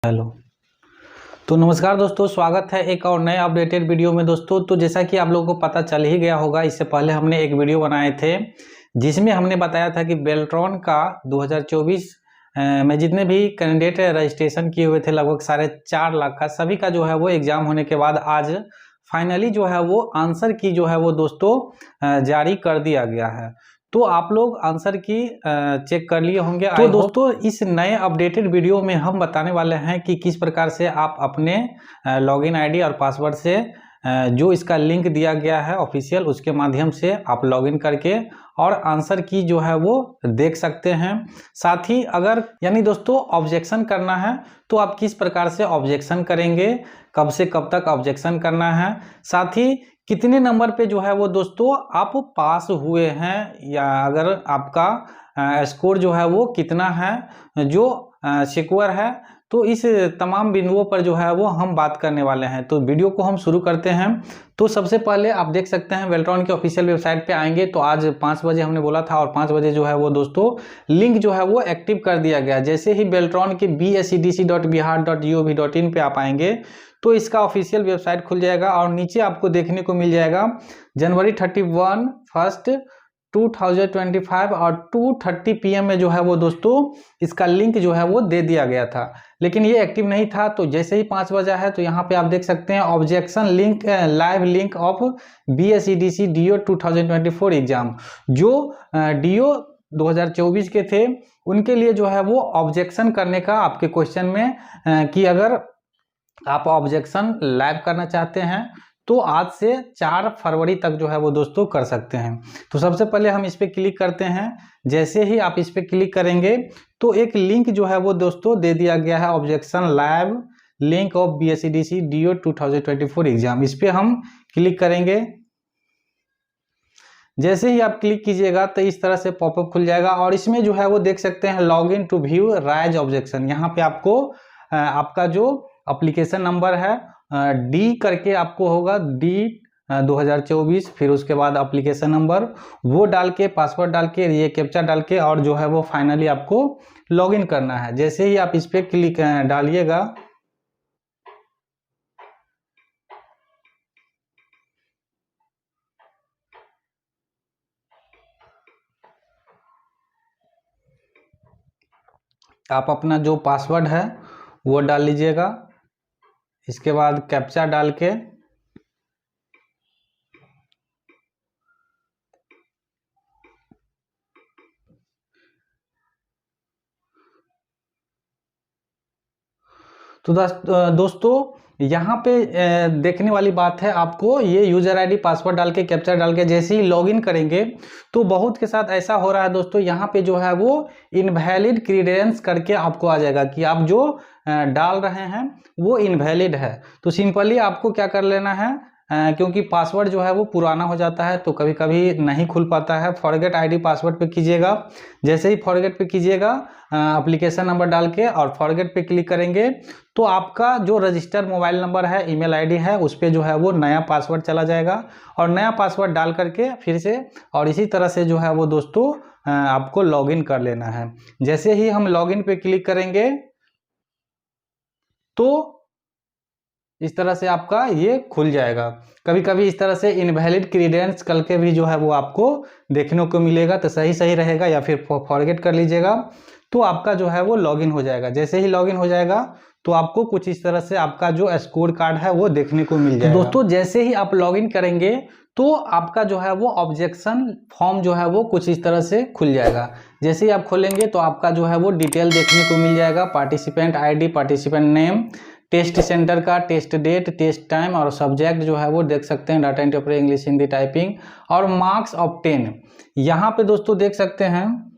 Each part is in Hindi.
हेलो। तो नमस्कार दोस्तों, स्वागत है एक और नए अपडेटेड वीडियो में दोस्तों। तो जैसा कि आप लोगों को पता चल ही गया होगा, इससे पहले हमने एक वीडियो बनाए थे जिसमें हमने बताया था कि बेल्ट्रॉन का 2024 में जितने भी कैंडिडेट रजिस्ट्रेशन किए हुए थे लगभग 4.5 लाख का, सभी का जो है वो एग्ज़ाम होने के बाद आज फाइनली जो है वो आंसर की जो है वो दोस्तों जारी कर दिया गया है। तो आप लोग आंसर की चेक कर लिए होंगे। तो दोस्तों इस नए अपडेटेड वीडियो में हम बताने वाले हैं कि किस प्रकार से आप अपने लॉगिन आईडी और पासवर्ड से जो इसका लिंक दिया गया है ऑफिशियल, उसके माध्यम से आप लॉगिन करके और आंसर की जो है वो देख सकते हैं। साथ ही अगर यानी दोस्तों ऑब्जेक्शन करना है तो आप किस प्रकार से ऑब्जेक्शन करेंगे, कब से कब तक ऑब्जेक्शन करना है, साथ ही कितने नंबर पे जो है वो दोस्तों आप पास हुए हैं, या अगर आपका स्कोर जो है वो कितना है जो सिक्योर है। तो इस तमाम बिंदुओं पर जो है वो हम बात करने वाले हैं। तो वीडियो को हम शुरू करते हैं। तो सबसे पहले आप देख सकते हैं बेल्ट्रॉन के ऑफिशियल वेबसाइट पे आएंगे तो आज 5 बजे हमने बोला था, और 5 बजे जो है वो दोस्तों लिंक जो है वो एक्टिव कर दिया गया। जैसे ही बेल्ट्रॉन के BSEDC.bihar.gov.in पे आप आएंगे तो इसका ऑफिशियल वेबसाइट खुल जाएगा और नीचे आपको देखने को मिल जाएगा जनवरी 31 फर्स्ट 2025 और 2:30 PM में जो है वो दोस्तों इसका लिंक जो है वो दे दिया गया था, लेकिन ये एक्टिव नहीं था। तो जैसे ही 5 बजा है तो यहाँ पे आप देख सकते हैं objection link, live link of BSEDC DO 2024 exam. जो DO 2024 के थे उनके लिए जो है वो ऑब्जेक्शन करने का आपके क्वेश्चन में कि अगर आप ऑब्जेक्शन लाइव करना चाहते हैं तो आज से 4 फरवरी तक जो है वो दोस्तों कर सकते हैं। तो सबसे पहले हम इस पर क्लिक करते हैं। जैसे ही आप इस पर क्लिक करेंगे तो एक लिंक जो है वो दोस्तों दे दिया गया है, objection live link of BSEDC DO 2024 exam. इस पर हम क्लिक करेंगे। जैसे ही आप क्लिक कीजिएगा तो इस तरह से पॉपअप खुल जाएगा और इसमें जो है वो देख सकते हैं log in to view raise objection. यहाँ पे आपको आपका जो एप्लीकेशन नंबर है डी करके आपको होगा डी 2024, फिर उसके बाद एप्लीकेशन नंबर वो डाल के, पासवर्ड डाल के, ये कैप्चा डाल के और जो है वो फाइनली आपको लॉगिन करना है। जैसे ही आप इस पर क्लिक डालिएगा आप अपना जो पासवर्ड है वो डाल लीजिएगा। इसके बाद कैप्चा डाल के तो दोस्तों यहाँ पे देखने वाली बात है, आपको ये यूजर आईडी पासवर्ड डाल के कैप्चा डाल के जैसे ही लॉगिन करेंगे तो बहुत के साथ ऐसा हो रहा है दोस्तों, यहाँ पे जो है वो इनवैलिड क्रीडेंस करके आपको आ जाएगा कि आप जो डाल रहे हैं वो इनवैलिड है। तो सिंपली आपको क्या कर लेना है, क्योंकि पासवर्ड जो है वो पुराना हो जाता है तो कभी कभी नहीं खुल पाता है, फॉरगेट आईडी पासवर्ड पे कीजिएगा। जैसे ही फॉरगेट पे कीजिएगा एप्लीकेशन नंबर डाल के और फॉरगेट पे क्लिक करेंगे तो आपका जो रजिस्टर्ड मोबाइल नंबर है, ईमेल आईडी है, उस पर जो है वो नया पासवर्ड चला जाएगा और नया पासवर्ड डाल करके फिर से और इसी तरह से जो है वो दोस्तों आपको लॉगिन कर लेना है। जैसे ही हम लॉगिन पे क्लिक करेंगे तो इस तरह से आपका ये खुल जाएगा। कभी कभी इस तरह से इनवैलिड क्रीडेंस करके भी जो है वो आपको देखने को मिलेगा, तो सही रहेगा, या फिर फॉरगेट कर लीजिएगा तो आपका जो है वो लॉगिन हो जाएगा। जैसे ही लॉगिन हो जाएगा तो आपको कुछ इस तरह से आपका जो स्कोर कार्ड है वो देखने को मिल जाएगा। दोस्तों जैसे ही आप लॉगिन करेंगे तो आपका जो है वो ऑब्जेक्शन फॉर्म जो है वो कुछ इस तरह से खुल जाएगा। जैसे ही आप खोलेंगे तो आपका जो है वो डिटेल देखने को मिल जाएगा, participant ID, participant name, test centre का, टेस्ट डेट, टेस्ट टाइम और सब्जेक्ट जो है वो देख सकते हैं, data interpret, English, Hindi, typing और मार्क्स ऑफ 10। यहाँ पे दोस्तों देख सकते हैं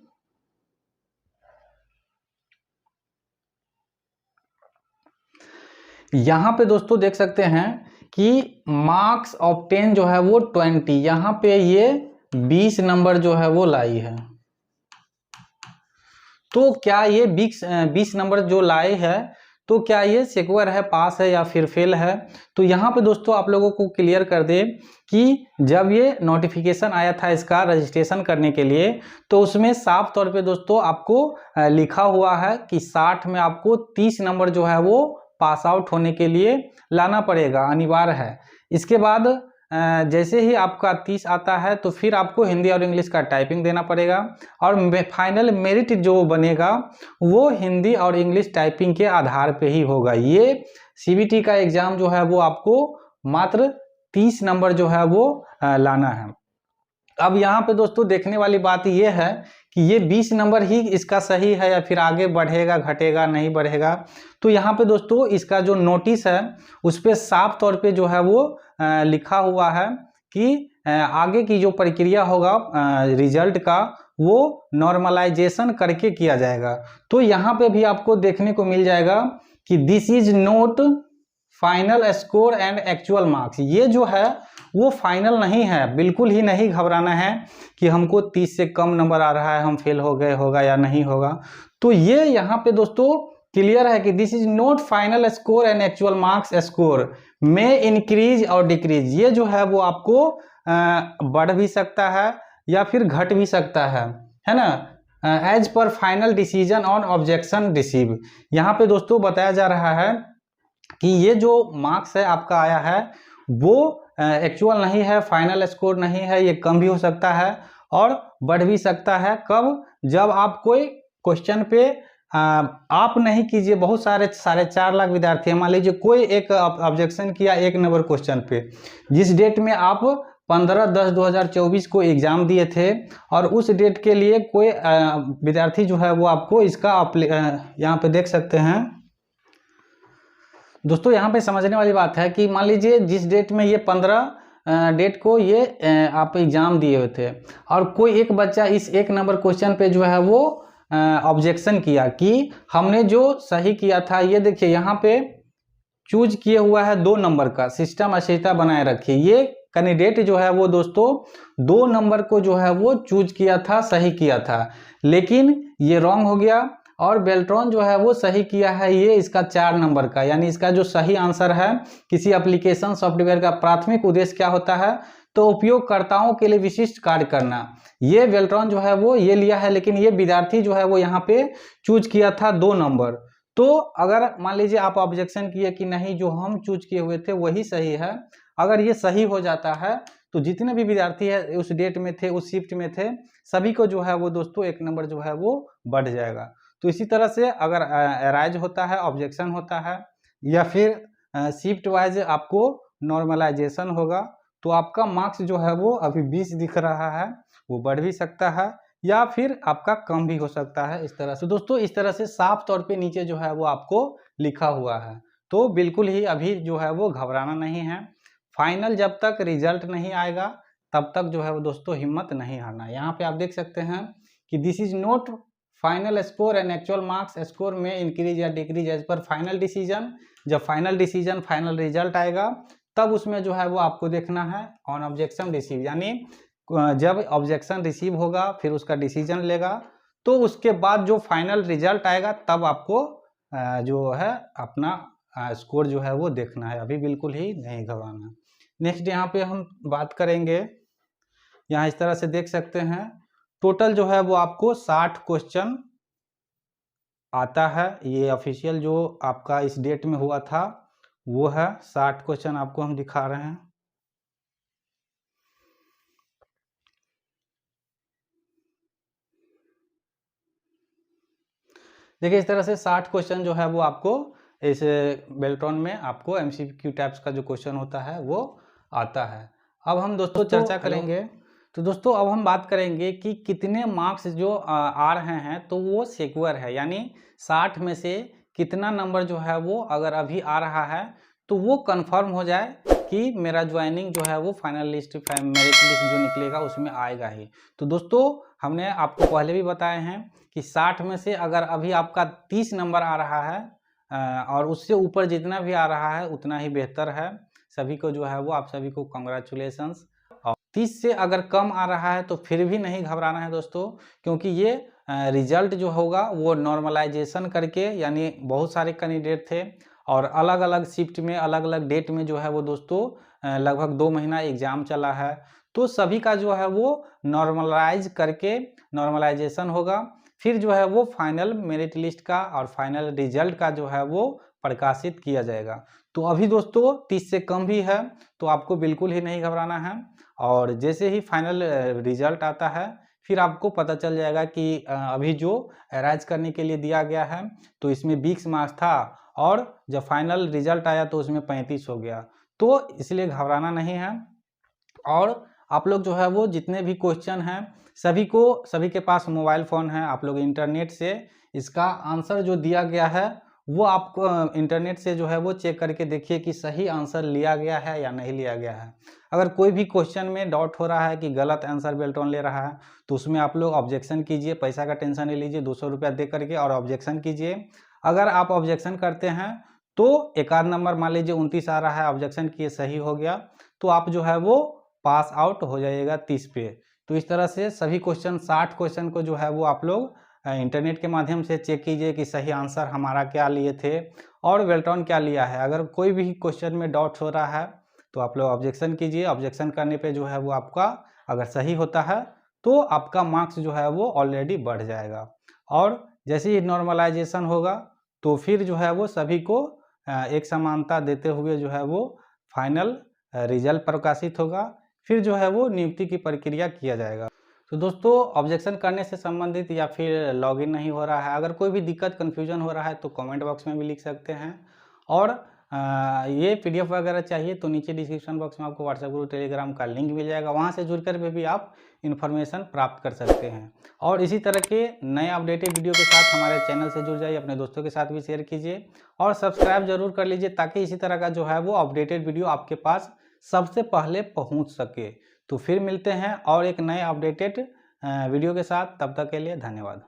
यहाँ पे दोस्तों देख सकते हैं कि मार्क्स ऑफ 10 जो है वो 20, यहाँ पे ये 20 नंबर जो है वो लाई है। तो क्या ये 20 नंबर जो लाई है तो क्या ये सिक्योर है, पास है या फिर फेल है। तो यहाँ पे दोस्तों आप लोगों को क्लियर कर दे कि जब ये नोटिफिकेशन आया था इसका रजिस्ट्रेशन करने के लिए, तो उसमें साफ तौर पे दोस्तों आपको लिखा हुआ है कि 60 में आपको 30 नंबर जो है वो पास आउट होने के लिए लाना पड़ेगा, अनिवार्य है। इसके बाद जैसे ही आपका 30 आता है तो फिर आपको हिंदी और इंग्लिश का टाइपिंग देना पड़ेगा, और फाइनल मेरिट जो बनेगा वो हिंदी और इंग्लिश टाइपिंग के आधार पे ही होगा। ये सीबीटी का एग्जाम जो है वो आपको मात्र 30 नंबर जो है वो लाना है। अब यहाँ पे दोस्तों देखने वाली बात ये है कि ये 20 नंबर ही इसका सही है या फिर आगे बढ़ेगा, घटेगा, नहीं बढ़ेगा। तो यहाँ पे दोस्तों इसका जो नोटिस है उस पर साफ तौर पे जो है वो लिखा हुआ है कि आगे की जो प्रक्रिया होगा रिजल्ट का वो नॉर्मलाइजेशन करके किया जाएगा। तो यहाँ पे भी आपको देखने को मिल जाएगा कि this is note final score and actual marks. ये जो है वो फाइनल नहीं है, बिल्कुल ही नहीं घबराना है कि हमको 30 से कम नंबर आ रहा है, हम फेल हो गए होगा या नहीं होगा। तो ये यहाँ पे दोस्तों क्लियर है कि this is not final score and actual marks score में इंक्रीज और डिक्रीज। ये जो है वो आपको बढ़ भी सकता है या फिर घट भी सकता है ना, as per final decision on objection receive. यहाँ पे दोस्तों बताया जा रहा है कि ये जो मार्क्स है आपका आया है वो एक्चुअल नहीं है, फाइनल स्कोर नहीं है, ये कम भी हो सकता है और बढ़ भी सकता है। कब? जब आप कोई क्वेश्चन पे आप नहीं कीजिए, बहुत सारे 4.5 लाख विद्यार्थी हैं, मान लीजिए कोई एक ऑब्जेक्शन किया 1 नंबर क्वेश्चन पे, जिस डेट में आप 15/10/2024 को एग्जाम दिए थे और उस डेट के लिए कोई विद्यार्थी जो है वो आपको इसका यहाँ पे देख सकते हैं दोस्तों। यहाँ पे समझने वाली बात है कि मान लीजिए जिस डेट में ये 15 डेट को ये आप एग्जाम दिए हुए थे और कोई एक बच्चा इस 1 नंबर क्वेश्चन पे जो है वो ऑब्जेक्शन किया कि हमने जो सही किया था, ये देखिए यहाँ पे चूज किए हुआ है 2 नंबर का, सिस्टम अस्थिरता बनाए रखिए। ये कैंडिडेट जो है वो दोस्तों 2 नंबर को जो है वो चूज किया था, सही किया था, लेकिन ये रॉन्ग हो गया और बेल्ट्रॉन जो है वो सही किया है ये इसका 4 नंबर का। यानी इसका जो सही आंसर है, किसी एप्लीकेशन सॉफ्टवेयर का प्राथमिक उद्देश्य क्या होता है, तो उपयोगकर्ताओं के लिए विशिष्ट कार्य करना। ये बेल्ट्रॉन जो है वो ये लिया है, लेकिन ये विद्यार्थी जो है वो यहाँ पे चूज किया था 2 नंबर। तो अगर मान लीजिए आप ऑब्जेक्शन किए कि नहीं, जो हम चूज किए हुए थे वही सही है, अगर ये सही हो जाता है तो जितने भी विद्यार्थी है उस डेट में थे, उस शिफ्ट में थे, सभी को जो है वो दोस्तों 1 नंबर जो है वो बढ़ जाएगा। तो इसी तरह से अगर अराइज होता है, ऑब्जेक्शन होता है या फिर शिफ्ट वाइज आपको नॉर्मलाइजेशन होगा, तो आपका मार्क्स जो है वो अभी 20 दिख रहा है, वो बढ़ भी सकता है या फिर आपका कम भी हो सकता है। इस तरह से दोस्तों, इस तरह से साफ तौर पे नीचे जो है वो आपको लिखा हुआ है। तो बिल्कुल ही अभी जो है वो घबराना नहीं है। फाइनल जब तक रिजल्ट नहीं आएगा तब तक जो है वो दोस्तों हिम्मत नहीं हारना। यहाँ पे आप देख सकते हैं कि this is not final score and actual marks score में इंक्रीज या decrease as per final decision. जब फाइनल डिसीजन, फाइनल रिजल्ट आएगा तब उसमें जो है वो आपको देखना है ऑन ऑब्जेक्शन रिसीव, यानी जब ऑब्जेक्शन रिसीव होगा फिर उसका डिसीजन लेगा, तो उसके बाद जो फाइनल रिजल्ट आएगा तब आपको जो है अपना स्कोर जो है वो देखना है। अभी बिल्कुल ही नहीं घबराना। नेक्स्ट यहाँ पे हम बात करेंगे, यहाँ इस तरह से देख सकते हैं टोटल जो है वो आपको 60 क्वेश्चन आता है। ये ऑफिशियल जो आपका इस डेट में हुआ था वो है 60 क्वेश्चन आपको हम दिखा रहे हैं। देखिए इस तरह से 60 क्वेश्चन जो है वो आपको इस बेल्ट्रॉन में आपको एमसीक्यू टाइप्स का जो क्वेश्चन होता है वो आता है। अब हम दोस्तों चर्चा करेंगे, तो दोस्तों अब हम बात करेंगे कि कितने मार्क्स जो आ रहे हैं तो वो सिक्योर है, यानी 60 में से कितना नंबर जो है वो अगर अभी आ रहा है तो वो कंफर्म हो जाए कि मेरा ज्वाइनिंग जो है वो फाइनल लिस्ट, मेरिट लिस्ट जो निकलेगा उसमें आएगा ही। तो दोस्तों हमने आपको पहले भी बताए हैं कि 60 में से अगर अभी आपका 30 नंबर आ रहा है और उससे ऊपर जितना भी आ रहा है उतना ही बेहतर है। सभी को जो है वो, आप सभी को कॉन्ग्रेचुलेसन्स। और 30 से अगर कम आ रहा है तो फिर भी नहीं घबराना है दोस्तों, क्योंकि ये रिजल्ट जो होगा वो नॉर्मलाइजेशन करके, यानी बहुत सारे कैंडिडेट थे और अलग अलग शिफ्ट में अलग अलग डेट में जो है वो दोस्तों लगभग 2 महीना एग्ज़ाम चला है। तो सभी का जो है वो नॉर्मलाइज करके नॉर्मलाइजेशन होगा, फिर जो है वो फाइनल मेरिट लिस्ट का और फाइनल रिजल्ट का जो है वो प्रकाशित किया जाएगा। तो अभी दोस्तों 30 से कम भी है, तो आपको बिल्कुल ही नहीं घबराना है। और जैसे ही फाइनल रिजल्ट आता है फिर आपको पता चल जाएगा कि अभी जो अराइज करने के लिए दिया गया है तो इसमें 20 मार्क्स था और जब फाइनल रिजल्ट आया तो उसमें 35 हो गया। तो इसलिए घबराना नहीं है। और आप लोग जो है वो जितने भी क्वेश्चन हैं सभी के पास मोबाइल फ़ोन है, आप लोग इंटरनेट से इसका आंसर जो दिया गया है वो आपको इंटरनेट से जो है वो चेक करके देखिए कि सही आंसर लिया गया है या नहीं लिया गया है। अगर कोई भी क्वेश्चन में डाउट हो रहा है कि गलत आंसर बेल्ट्रॉन ले रहा है तो उसमें आप लोग ऑब्जेक्शन कीजिए, पैसा का टेंशन नहीं लीजिए, 200 रुपया दे करके और ऑब्जेक्शन कीजिए। अगर आप ऑब्जेक्शन करते हैं तो एक आध नंबर मान लीजिए 29 आ रहा है, ऑब्जेक्शन किए सही हो गया तो आप जो है वो पास आउट हो जाइएगा 30 पे। तो इस तरह से सभी क्वेश्चन 60 क्वेश्चन को जो है वो आप लोग इंटरनेट के माध्यम से चेक कीजिए कि सही आंसर हमारा क्या लिए थे और बेल्ट्रॉन क्या लिया है। अगर कोई भी क्वेश्चन में डाउट हो रहा है तो आप लोग ऑब्जेक्शन कीजिए, ऑब्जेक्शन करने पे जो है वो आपका अगर सही होता है तो आपका मार्क्स जो है वो ऑलरेडी बढ़ जाएगा। और जैसे ही नॉर्मलाइजेशन होगा तो फिर जो है वो सभी को एक समानता देते हुए जो है वो फाइनल रिजल्ट प्रकाशित होगा, फिर जो है वो नियुक्ति की प्रक्रिया किया जाएगा। तो दोस्तों ऑब्जेक्शन करने से संबंधित या फिर लॉगिन नहीं हो रहा है, अगर कोई भी दिक्कत कन्फ्यूजन हो रहा है तो कमेंट बॉक्स में भी लिख सकते हैं। और ये पीडीएफ वगैरह चाहिए तो नीचे डिस्क्रिप्शन बॉक्स में आपको व्हाट्सएप ग्रुप टेलीग्राम का लिंक मिल जाएगा, वहाँ से जुड़कर भी आप इन्फॉर्मेशन प्राप्त कर सकते हैं। और इसी तरह के नए अपडेटेड वीडियो के साथ हमारे चैनल से जुड़ जाइए, अपने दोस्तों के साथ भी शेयर कीजिए और सब्सक्राइब जरूर कर लीजिए ताकि इसी तरह का जो है वो अपडेटेड वीडियो आपके पास सबसे पहले पहुंच सके। तो फिर मिलते हैं और एक नए अपडेटेड वीडियो के साथ, तब तक के लिए धन्यवाद।